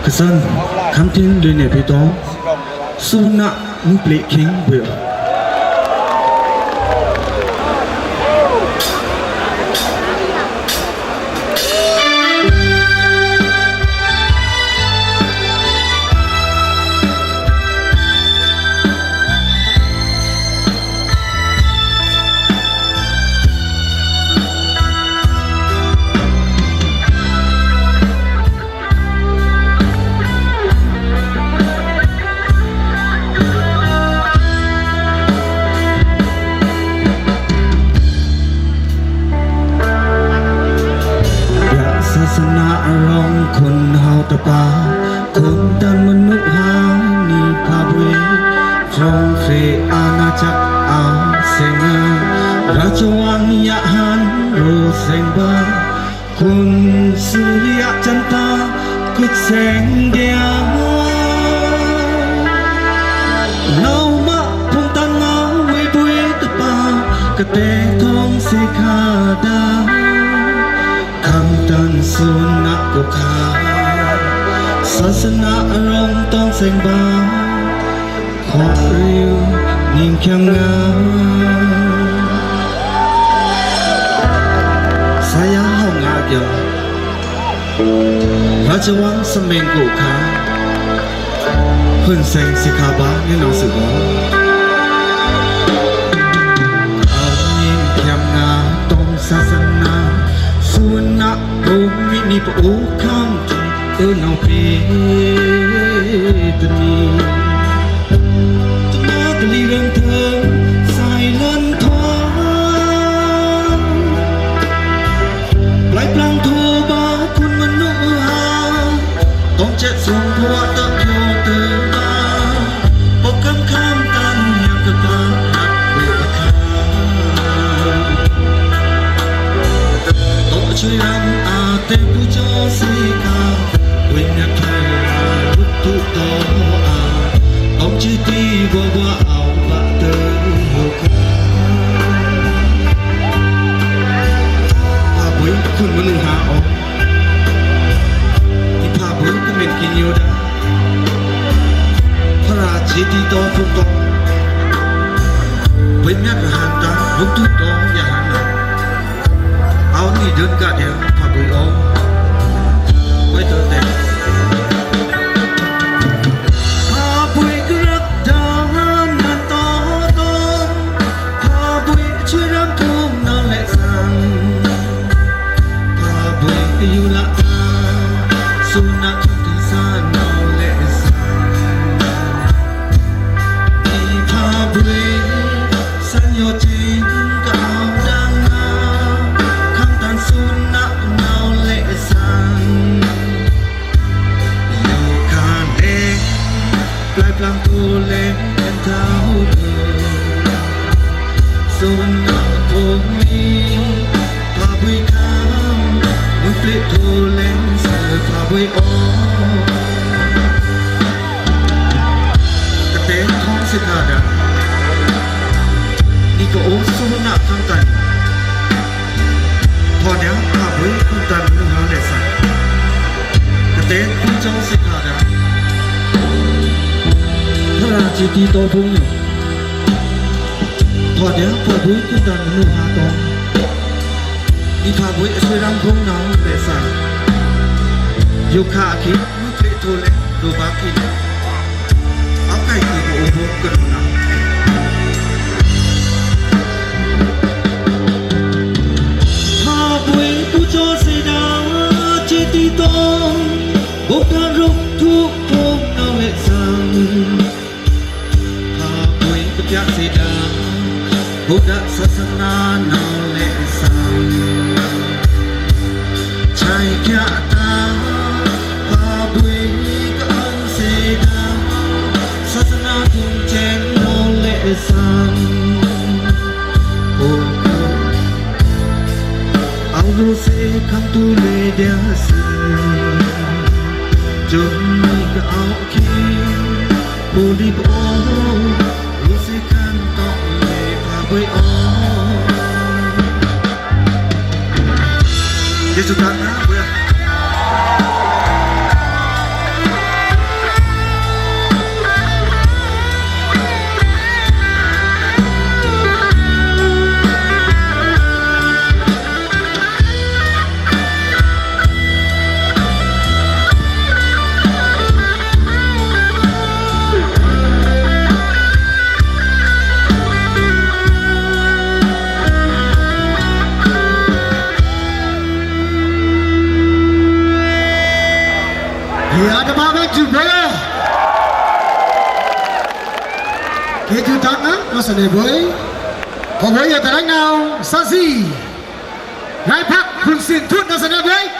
cái sân khám thiên đời này phải đó su nạ nước lệ kính vềศาสนาลองคนเฮาตะปาคนดันมนุษย์หานิพาเวฟรองเฟอาณาจักรอาเซงราชวังยะหันโรเซงบาคุณสุริยะจันตากุดแสงเดียวเนามาพงตันเงาไม่บุยตะปากระเตงทองเสคาดาคำตันสุนักกขาศาสนาอารมณ์ต้องเสียงบาขอเรียวนิ่งแข็งงาสายาห้องงาเกี่ยวราชวังสมัยกูขาเพื่อนแสงสิขาบาในหนังสือบอกเอานิ่งแข็งงาต้องศาสนาส่วนนักโอมินิปโอข้ามจุดเอาเพตนีจะมาตลีเรื่องเธอสายเลื่อนทองปลายปลางโทบาคุณมนุษย์หาต้องเจ็ดส่งเพราะว่าตะโยเตอมาปกคำข้ามตันยังกระตาหักเบิกขาช่วยรำอาเตปุจอสีกาวิญญาณเธอรุกทุกตัวอาต้องจีตีบัวเอาบะเตอหัวขาพาบุยคุณมนุษย์หาออกที่พาบุยก็เป็นกินอยู่ได้พระราชีตีโตทุกตัววิญญาณหันตารุกทุกตัวอย่าหันหลังเอานี่เดินกะเดียวพาบุยออกไว้เติมเต็มพาบุยกระดานมันต่อต้นพาบุยช่วยรับทุกนอนและสั่งพาบุยอยู่ละอาสุนัขที่ซ่านนอนและสั่งที่พาบุยสัญญาจริงก็เอาดังสุนัขเนาเละสังอยู่ข้างเองปลายปลางตัวเล็กเป็นเท้าเธอสุนัขตัวนี้พาบุยข้ามมือปลิดตัวเล็กเสือพาบุยออกกระเตงท้องสิขาดานี่ก็โอ้สุนัขทั้งตันพอเนี้ยพาบุยคุณตันนึกหาเด็ดสักกระเตงคุณจงสิขาดาพระราชตีโตพุ่งอยู่พอเนี้ยพาบุยคุณตันนึกหาตองนี่พาบุยช่วยรำพุ่งน้องเด็ดสักอยู่ขาคิดมุขโทเล็กดูบาคิดเอาไก่ตีโอ้โหกระโดดน้ำโจเสดาเจติตองบกการรุกทุกพงเอาเล็กสังพาบุยปัญญาเสดาบุดศาสนาเนาเล็กสังชายแค่ตาพาบุยก็อันเสดาศาสนาทุ่งแจงเนาเล็กสังรู้สึกคำตัวเลยเดียวสิจนไม่ก็เอาคิดผู้ดีบอรู้สึกกันต้องเลยพาไปออกเดี๋ยวสุดท้ายนะเพื่อน Kể từ tháng á, nó sẽ để với ở với ở tại nào sa si ngài Park Kun Sin Thut nó sẽ để với